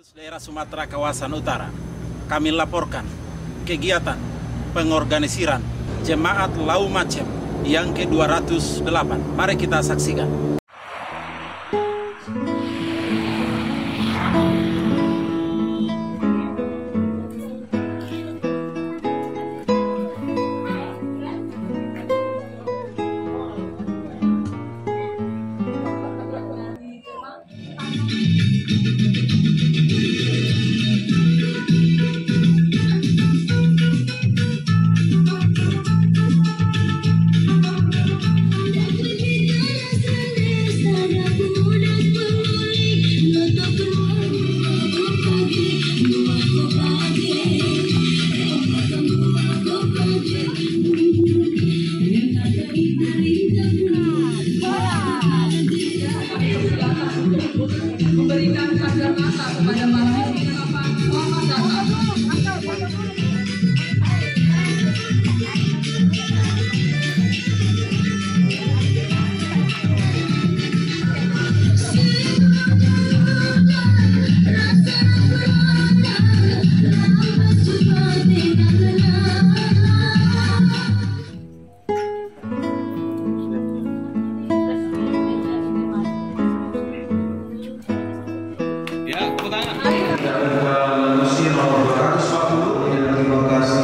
Daerah Sumatera Kawasan Utara, kami laporkan kegiatan pengorganisiran Jemaat Lau Macem yang ke-208. Mari kita saksikan. Memberikan kacamata kepada para selamat datang.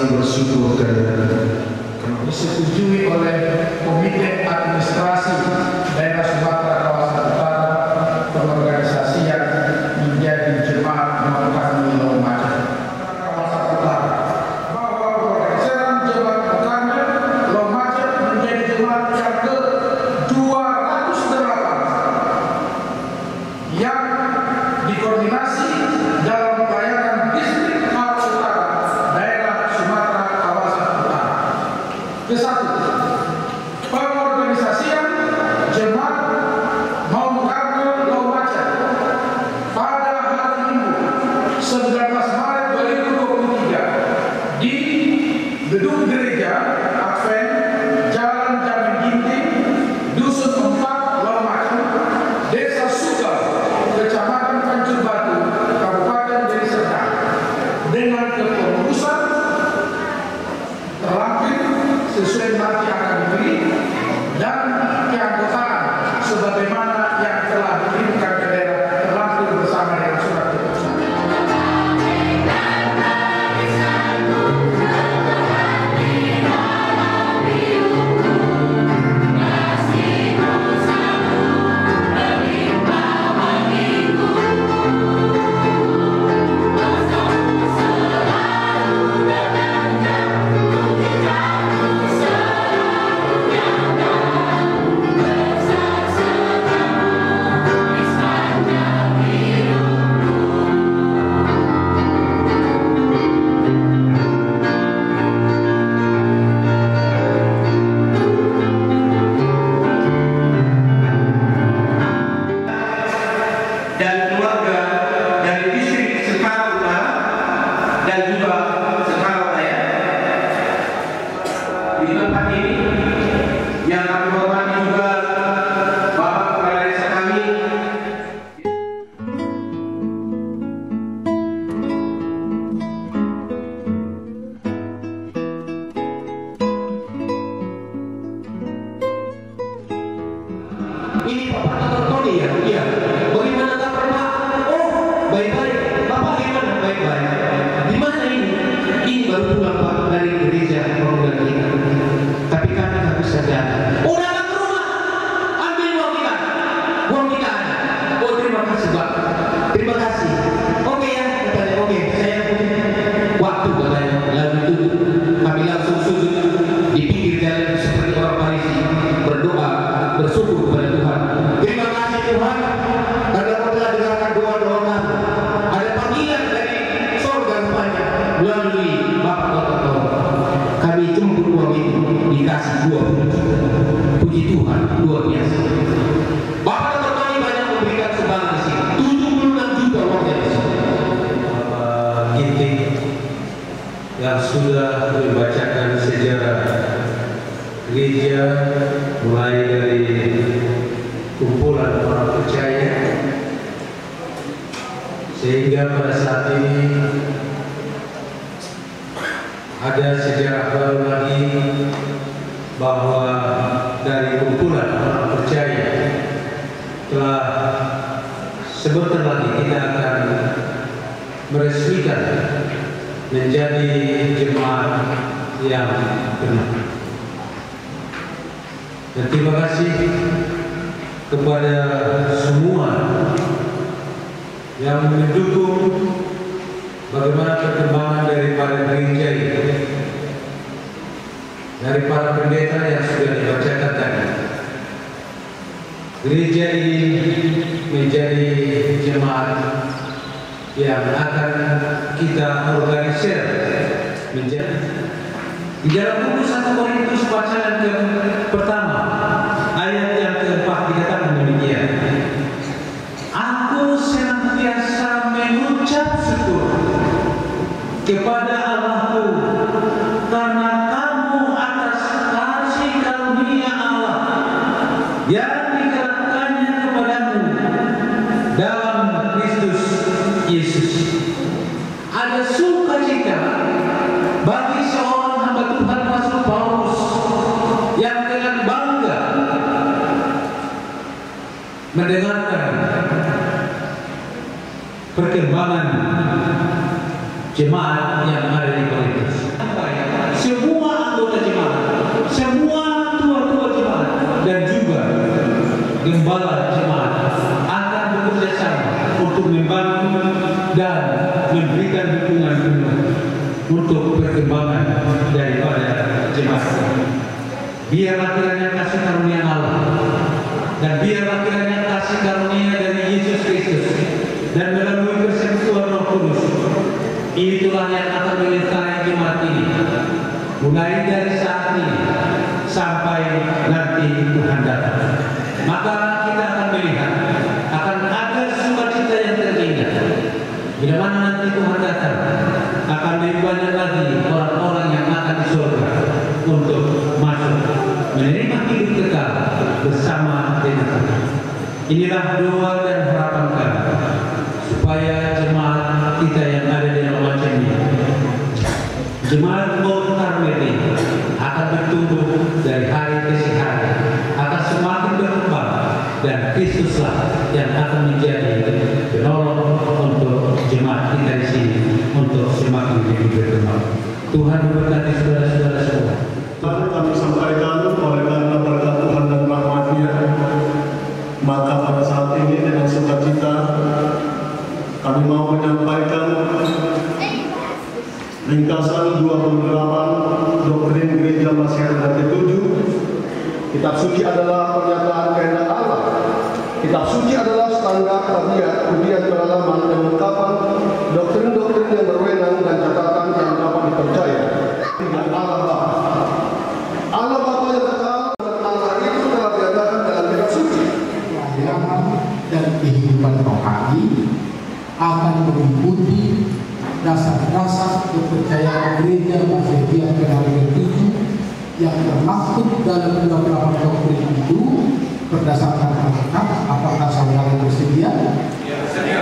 Bersyukur disetujui oleh Komite Administrasi Daerah Sumatera Kawasan Utara pengorganisasian menjadi Jemaat Mengkaji Lau Macem Kawasan Utara, bahwa pengorganisasian Jemaat Mengkaji Lau Macem menjadi jemaat yang ke-208 yang dikoordinasi dalam pelayanan distrik Maluku Utara, daerah Sumatera Kawasan Utara. Kesatu, pengorganisasian Jemaat Mengkaji Lau Macem pada hari Minggu 19 Maret 2023 di Gedung Gereja Advent Jalan Jamin Ginting, Dusun 4, Lau Macem, Desa Sugal, Kecamatan Pancur Batu, Kabupaten Deli Serdang, dengan kepengurusan terlampir sesuai nanti akan diberi dan keanggotaan sebagaimana yang telah dikirimkan ke daerah terlampir bersama dengan surat keputusan. Dan keluarga dari distrik Sekarang Utara dan juga Sekarang Raya di tempat ini yang kami hormati juga Bapak Kepala Desa kami. Ini Bapak Dr. Tony ya? Iya. Bagaimana kabar Pak? Oh, baik-baik. Bapak gimana? Baik-baik. Di mana ini? Ini baru pulang Pak dari gereja program kita. Tapi kami nggak bisa datang. Oh, datang ke rumah. Ambil uang kita. Uang kita ada. Oh, terima kasih Pak. Terima kasih. Oke ya, katanya oke. Saya waktu katanya lalu itu kami langsung sujud di pinggir jalan seperti orang Parisi, berdoa, bersyukur kepada Tuhan. Terima kasih Tuhan karena Kau telah dengarkan doa-doa kami. Ada panggilan dari surga rupanya melalui Bapak Dr. Tony. Kami jemput uang itu dikasih 20 juta. Puji Tuhan, luar biasa. Bapak Dr. Tony banyak memberikan sumbangan di sini. 76 juta uangnya di sini. Bapak Ginting yang sudah membacakan sejarah gereja mulai dari kumpulan orang percaya sehingga pada saat ini ada sejarah baru lagi bahwa dari kumpulan orang percaya telah sebentar lagi kita akan meresmikan menjadi jemaat yang benar. Dan terima kasih kepada semua yang mendukung bagaimana perkembangan daripada gereja ini, dari para pendeta yang sudah dibacakan tadi. Gereja ini menjadi jemaat yang akan kita organisir menjadi. Di dalam buku 1 Korintus bacaan yang pertama ayat yang keempat dikatakan demikian: Aku senantiasa mengucap syukur kepada Allahku karena kamu atas kasih karunia Allah yang dikerahkannya kepadamu dalam Kristus Yesus. Ada sukacita bagi seorang hamba Tuhan Rasul Paulus yang dengan bangga mendengarkan perkembangan jemaat yang ada di Korintus. Semua anggota jemaat, semua tua-tua jemaat, dan juga gembala jemaat akan bekerja sama untuk membantu dan memberikan dukungan penuh untuk perkembangan daripada jemaat. Biarlah kiranya kasih karunia Allah dan biarlah kiranya kasih karunia dari Yesus Kristus dan melalui persekutuan Roh Kudus, itulah yang akan menyertai jemaat ini mulai dari saat ini sampai nanti Tuhan datang. Maka kita akan melihat akan ada sukacita yang terindah. Bila mana nanti Tuhan datang, akan lebih banyak lagi orang-orang yang akan di surga untuk masuk menerima hidup kekal bersama dengan Tuhan. Inilah doa dan harapan kami supaya jemaat kita yang ada di dalam macam ini, jemaat Mount Carmel ini akan bertumbuh dari hari ke hari, akan semakin berkembang, dan Kristuslah yang akan menjadi penolong untuk jemaat kita di sini untuk semakin lebih berkembang. Tuhan memberkati saudara-saudara semua. Kami sampaikan oleh karena berkat Tuhan dan rahmat-Nya, maka pada saat ini dengan sukacita kami mau menyampaikan ringkasan 28 doktrin gereja masyarakat ke-7. Kitab suci adalah pernyataan kehendak Allah. Kitab suci adalah standar tabiat, ujian pengalaman dan ungkapan doktrin-doktrin yang berwenang dan catatan yang dapat dipercaya. Dan Allah Bapa. Allah Bapa yang kekal dan Allah itu telah diadakan dalam kitab suci. Pelayanan dan kehidupan rohani akan mengikuti dasar-dasar kepercayaan gereja Masedia Kenari ke-7 yang termaktub dalam 28 doktrin itu berdasarkan Alkitab. Apakah saudara bersedia? Ya, bersedia.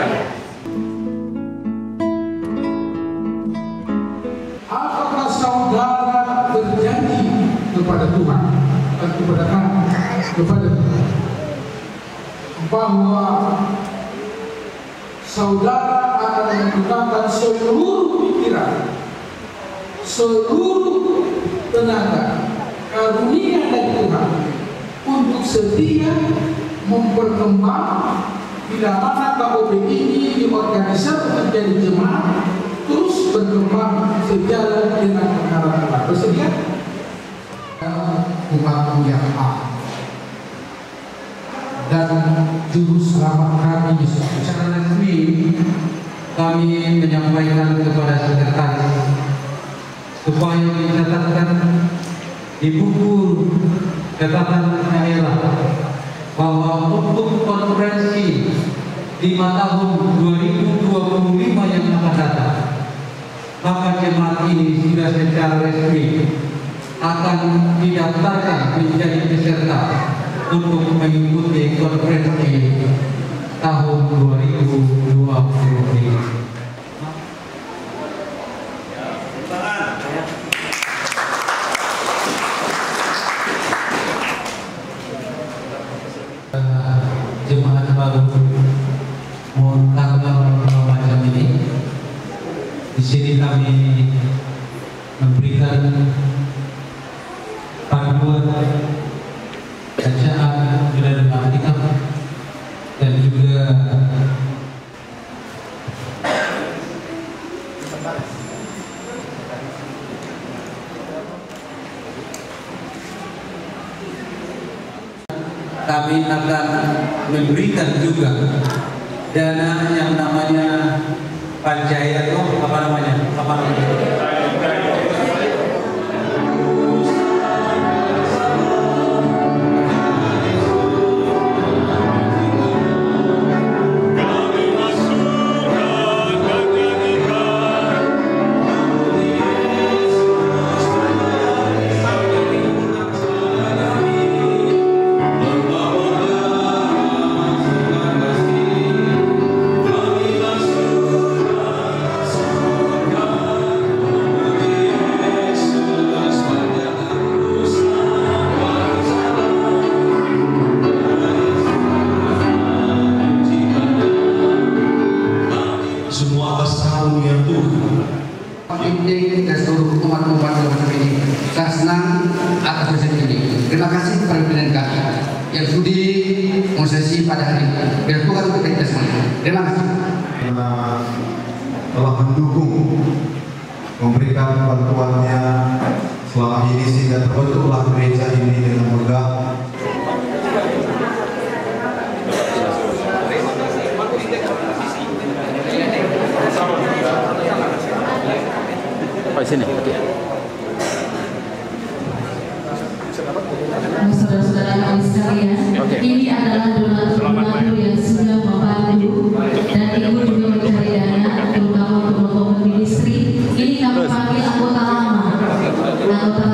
Apakah saudara berjanji kepada Tuhan dan kepada kami, kepada Tuhan, bahwa saudara akan menggunakan seluruh pikiran, seluruh tenaga, karunia dari Tuhan untuk setia memperkembang bila mana KOB ini diorganisir menjadi jemaat terus berkembang sejalan dengan pengarah Tuhan. Bersedia? Umat yang dan juru selamat kami Yesus. Secara resmi kami menyampaikan kepada sekretaris supaya dicatatkan di buku catatan daerah bahwa untuk konferensi 5 tahun 2025 yang akan datang, maka jemaat ini sudah secara resmi akan didaftarkan menjadi peserta untuk mengikuti konferensi tahun 2023. Jemaat baru Montakmal macam ini, di sini kami memberikan panduan bacaan dan Alkitab dan juga kami akan memberikan juga dana yang namanya Pancaya itu apa namanya? Semua atas karunia Tuhan. Ini dan seluruh umat-umat dalam ini sangat senang atas presiden ini. Terima kasih kepada pimpinan kami yang sudi mengusasi pada hari ini. Biar Tuhan untuk kita semua. Terima kasih. Karena telah mendukung, memberikan bantuannya selama ini sehingga terbentuklah gereja ini dengan megah. Oh, sini. Oke. Saudara-saudara kami sekalian, ini adalah donatur yang sudah membantu dan ikut juga mencari dana terutama untuk membangun ministry. Ini kami panggil anggota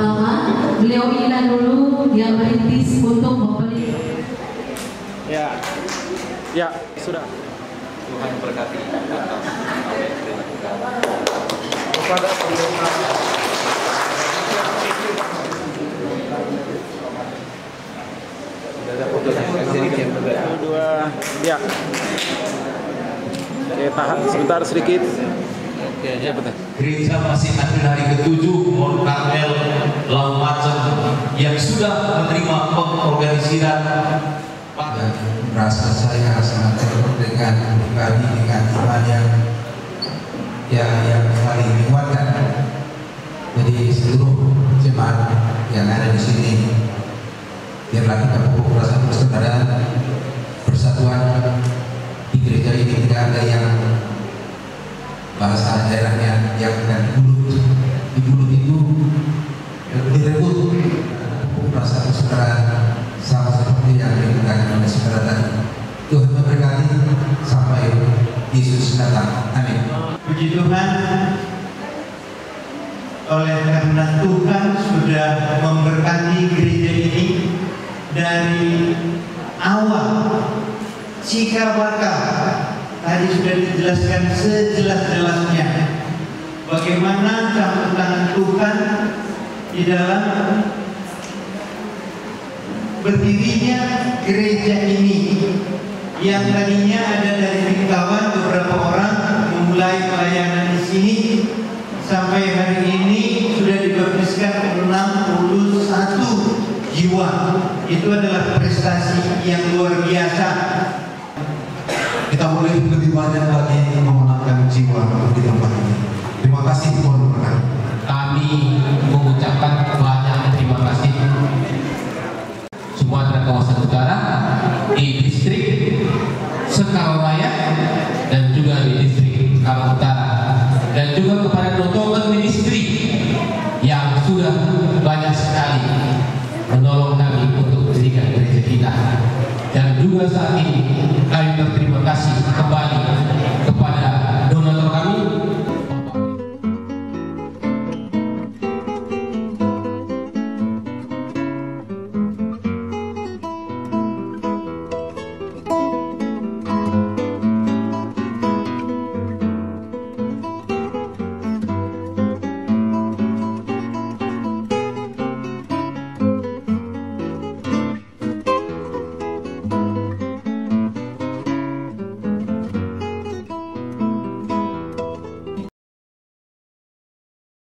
lama. Beliau inilah dulu yang merintis untuk membeli. Ya, sudah. Tuhan berkati. Kepada pendeta Dua, ya. Oke, tahan sebentar sedikit. Ya, betul. Gereja masih ada hari ke-7 Montakmal Laumacem yang sudah menerima pengorganisiran. Dan merasa saya sangat terhibur dengan pribadi dengan iman yang saling menguatkan. Jadi seluruh jemaat yang ada di sini, biarlah kita pupuk rasa persaudaraan, persatuan di gereja ini. Tidak ada yang bahasa daerahnya yang akan di mulut itu direbut. Pupuk rasa persaudaraan sama seperti yang dikatakan oleh saudara tadi. Tuhan memberkati sampai Yesus datang. Amin. Puji Tuhan, oleh karena Tuhan sudah memberkati gereja ini dari awal cikal bakal. Tadi sudah dijelaskan sejelas-jelasnya bagaimana campur tangan Tuhan di dalam berdirinya gereja ini, yang tadinya ada dari kawan beberapa orang memulai pelayanan di sini sampai hari ini sudah dibaptiskan 61 jiwa. Itu adalah prestasi yang luar biasa. kita boleh lebih banyak lagi memenangkan jiwa di tempat ini. Terima kasih Tuhan. Kami mengucapkan